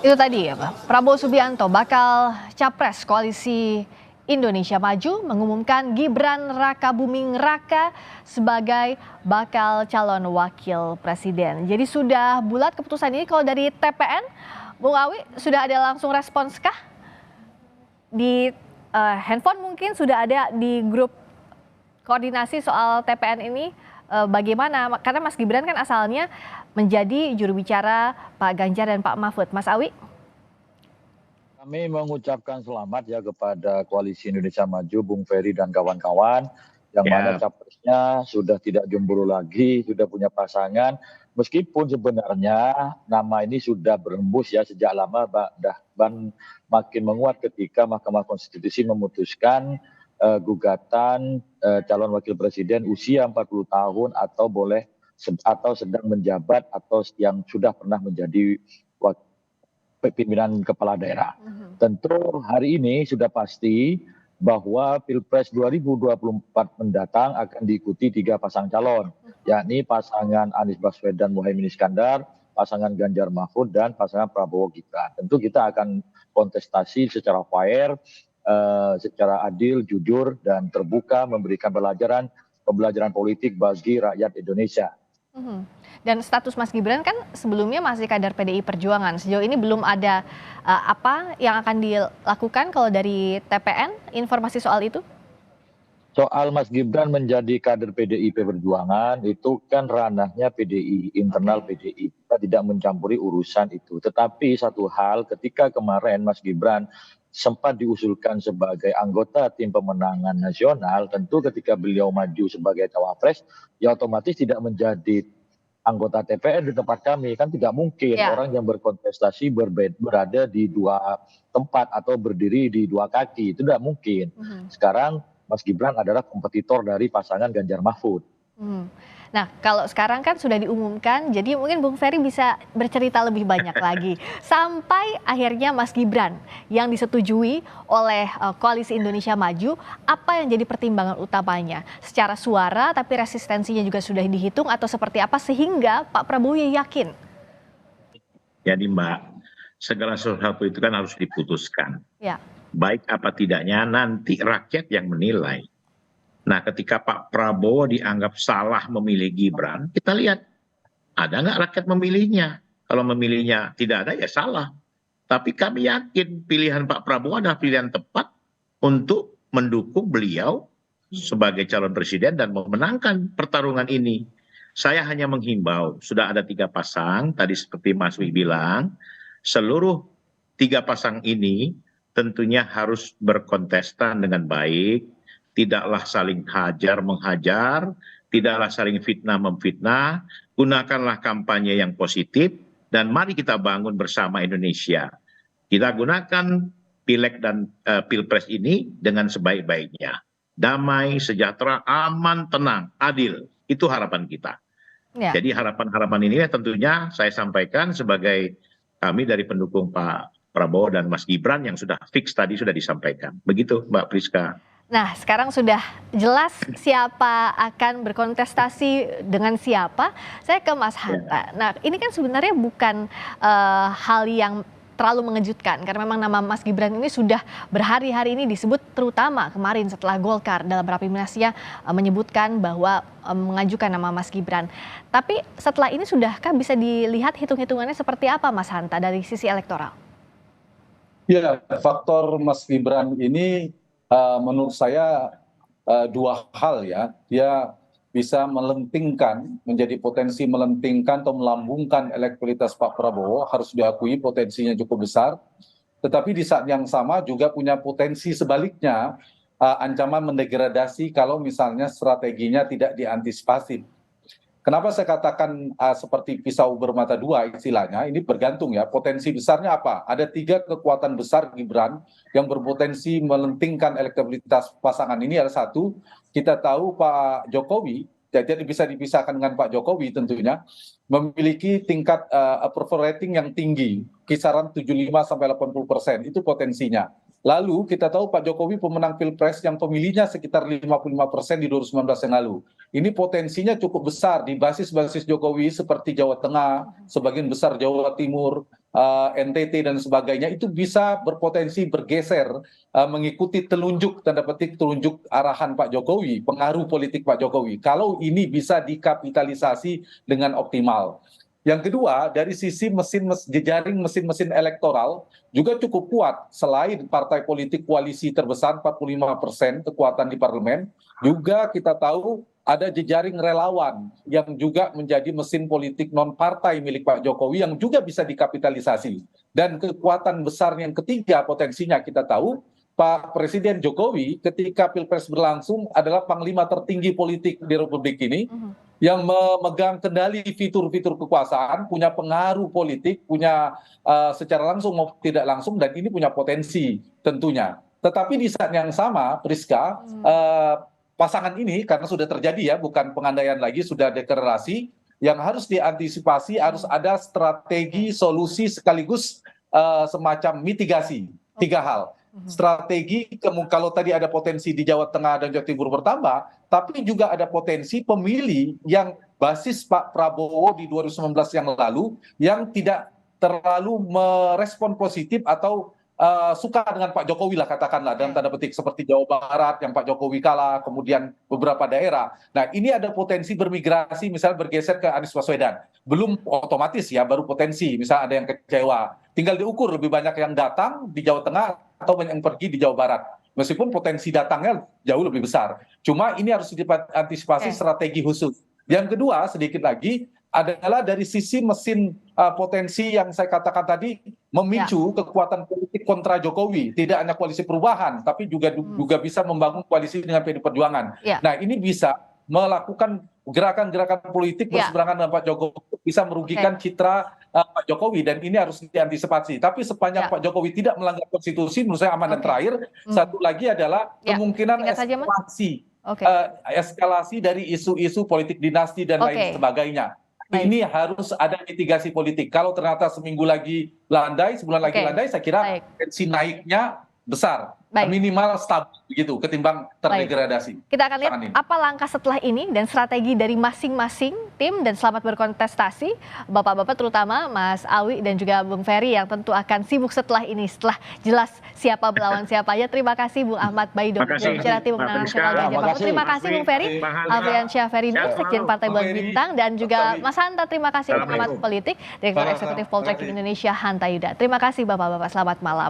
Itu tadi ya Pak, Prabowo Subianto bakal capres koalisi Indonesia Maju mengumumkan Gibran Rakabuming Raka sebagai bakal calon wakil presiden. Jadi sudah bulat keputusan ini. Kalau dari TPN, Bung Awi sudah ada langsung respons kah? Di handphone mungkin sudah ada di grup koordinasi soal TPN ini. Bagaimana? Karena Mas Gibran kan asalnya menjadi juru bicara Pak Ganjar dan Pak Mahfud. Mas Awi? Kami mengucapkan selamat ya kepada Koalisi Indonesia Maju, Bung Ferry dan kawan-kawan, yang mana capresnya sudah tidak jomblo lagi, sudah punya pasangan. Meskipun sebenarnya nama ini sudah berembus ya sejak lama, dan makin menguat ketika Mahkamah Konstitusi memutuskan gugatan calon wakil presiden usia 40 tahun atau sedang menjabat atau yang sudah pernah menjadi pimpinan kepala daerah. Tentu hari ini sudah pasti bahwa Pilpres 2024 mendatang akan diikuti 3 pasang calon, yakni pasangan Anies Baswedan Muhaimin Iskandar, pasangan Ganjar Mahfud, dan pasangan Prabowo Gibran. Tentu kita akan kontestasi secara fair, secara adil, jujur, dan terbuka, memberikan pembelajaran politik bagi rakyat Indonesia. Dan status Mas Gibran kan sebelumnya masih kader PDI Perjuangan. Sejauh ini belum ada apa yang akan dilakukan kalau dari TPN, informasi soal itu? Soal Mas Gibran menjadi kader PDI Perjuangan itu kan ranahnya PDI, internal PDI. Kita tidak mencampuri urusan itu. Tetapi satu hal, ketika kemarin Mas Gibran sempat diusulkan sebagai anggota tim pemenangan nasional, tentu ketika beliau maju sebagai cawapres, ya otomatis tidak menjadi anggota TPN di tempat kami. Kan tidak mungkin orang yang berkontestasi berada di 2 tempat atau berdiri di 2 kaki. Itu tidak mungkin. Sekarang Mas Gibran adalah kompetitor dari pasangan Ganjar Mahfud. Nah, kalau sekarang kan sudah diumumkan, jadi mungkin Bung Ferry bisa bercerita lebih banyak lagi. Sampai akhirnya Mas Gibran yang disetujui oleh Koalisi Indonesia Maju, apa yang jadi pertimbangan utamanya? Secara suara, tapi resistensinya juga sudah dihitung atau seperti apa sehingga Pak Prabowo yakin? Jadi Mbak, segala sesuatu itu kan harus diputuskan. Ya. Baik apa tidaknya nanti rakyat yang menilai. Nah, ketika Pak Prabowo dianggap salah memilih Gibran, kita lihat ada nggak rakyat memilihnya. Kalau memilihnya tidak ada ya salah. Tapi kami yakin pilihan Pak Prabowo adalah pilihan tepat untuk mendukung beliau sebagai calon presiden dan memenangkan pertarungan ini. Saya hanya menghimbau, sudah ada 3 pasang, tadi seperti Mas Wi bilang, seluruh 3 pasang ini tentunya harus berkontestan dengan baik, tidaklah saling hajar menghajar, tidaklah saling fitnah memfitnah, gunakanlah kampanye yang positif, dan mari kita bangun bersama Indonesia. Kita gunakan pileg dan pilpres ini dengan sebaik-baiknya. Damai, sejahtera, aman, tenang, adil. Itu harapan kita. Ya. Jadi harapan-harapan ini tentunya saya sampaikan sebagai kami dari pendukung Pak Prabowo dan Mas Gibran yang sudah fix tadi sudah disampaikan. Begitu Mbak Priska. Nah, sekarang sudah jelas siapa akan berkontestasi dengan siapa. Saya ke Mas Hanta. Nah, ini kan sebenarnya bukan hal yang terlalu mengejutkan karena memang nama Mas Gibran ini sudah berhari-hari ini disebut, terutama kemarin setelah Golkar dalam rapimnasnya menyebutkan bahwa mengajukan nama Mas Gibran. Tapi setelah ini sudahkah bisa dilihat hitung-hitungannya seperti apa Mas Hanta dari sisi elektoral? Ya, faktor Mas Gibran ini menurut saya 2 hal ya. Dia bisa menjadi potensi melentingkan atau melambungkan elektabilitas Pak Prabowo, harus diakui potensinya cukup besar. Tetapi di saat yang sama juga punya potensi sebaliknya, ancaman mendegradasi kalau misalnya strateginya tidak diantisipasi. Kenapa saya katakan seperti pisau bermata 2 istilahnya, ini bergantung ya, potensi besarnya apa? Ada 3 kekuatan besar Gibran yang berpotensi melentingkan elektabilitas pasangan ini. Ada 1, kita tahu Pak Jokowi, jadi bisa dipisahkan dengan Pak Jokowi tentunya, memiliki tingkat approval rating yang tinggi, kisaran 75-80%, itu potensinya. Lalu kita tahu Pak Jokowi pemenang Pilpres yang pemilihnya sekitar 55% di 2019 yang lalu. Ini potensinya cukup besar di basis-basis Jokowi seperti Jawa Tengah, sebagian besar Jawa Timur, NTT dan sebagainya itu bisa berpotensi bergeser mengikuti telunjuk tanda petik telunjuk arahan Pak Jokowi, pengaruh politik Pak Jokowi. Kalau ini bisa dikapitalisasi dengan optimal. Yang kedua, dari sisi jejaring mesin-mesin elektoral juga cukup kuat. Selain partai politik koalisi terbesar 45% kekuatan di parlemen, juga kita tahu ada jejaring relawan yang juga menjadi mesin politik non-partai milik Pak Jokowi yang juga bisa dikapitalisasi. Dan kekuatan besar yang ketiga potensinya kita tahu, Pak Presiden Jokowi ketika Pilpres berlangsung adalah panglima tertinggi politik di Republik ini, yang memegang kendali fitur-fitur kekuasaan, punya pengaruh politik, punya secara langsung maupun tidak langsung, dan ini punya potensi tentunya. Tetapi di saat yang sama, Priska, pasangan ini karena sudah terjadi ya, bukan pengandaian lagi, sudah deklarasi, yang harus diantisipasi harus ada strategi, solusi sekaligus semacam mitigasi. 3 hal. Strategi, kalau tadi ada potensi di Jawa Tengah dan Jawa Timur bertambah, tapi juga ada potensi pemilih yang basis Pak Prabowo di 2019 yang lalu yang tidak terlalu merespon positif atau suka dengan Pak Jokowi lah katakanlah dalam tanda petik seperti Jawa Barat yang Pak Jokowi kalah, kemudian beberapa daerah. Nah ini ada potensi bermigrasi misalnya bergeser ke Anies Baswedan. Belum otomatis ya, baru potensi misalnya ada yang kecewa. Tinggal diukur lebih banyak yang datang di Jawa Tengah atau banyak yang pergi di Jawa Barat. Meskipun potensi datangnya jauh lebih besar. Cuma ini harus diantisipasi strategi khusus. Yang kedua sedikit lagi adalah dari sisi mesin potensi yang saya katakan tadi memicu kekuatan politik kontra Jokowi. Tidak hanya koalisi perubahan, tapi juga bisa membangun koalisi dengan PD Perjuangan. Nah ini bisa melakukan gerakan-gerakan politik berseberangan dengan Pak Jokowi, bisa merugikan citra Pak Jokowi, dan ini harus diantisipasi. Tapi sepanjang Pak Jokowi tidak melanggar konstitusi, menurut saya aman. Dan terakhir, satu lagi adalah kemungkinan eskalasi dari isu-isu politik dinasti dan lain sebagainya. Ini harus ada mitigasi politik. Kalau ternyata seminggu lagi landai, sebulan lagi landai, saya kira tensi naiknya besar. Minimal stabil begitu ketimbang terdegradasi. Kita akan lihat apa langkah setelah ini dan strategi dari masing-masing tim, dan selamat berkontestasi Bapak-bapak, terutama Mas Awi dan juga Bung Ferry yang tentu akan sibuk setelah ini, setelah jelas siapa melawan siapa aja. Terima kasih Bung Ahmad Baidowi, bicara tim pemenangan nasional Ganjar Mahfud. Terima kasih Bung Ferry, Alfian Syahferino, Sekjen Partai Bulan Bintang, dan juga Mas Hanta. Terima kasih pengamat politik, Direktur Eksekutif Poltreking Indonesia Hanta Yuda. Terima kasih Bapak-bapak, selamat malam.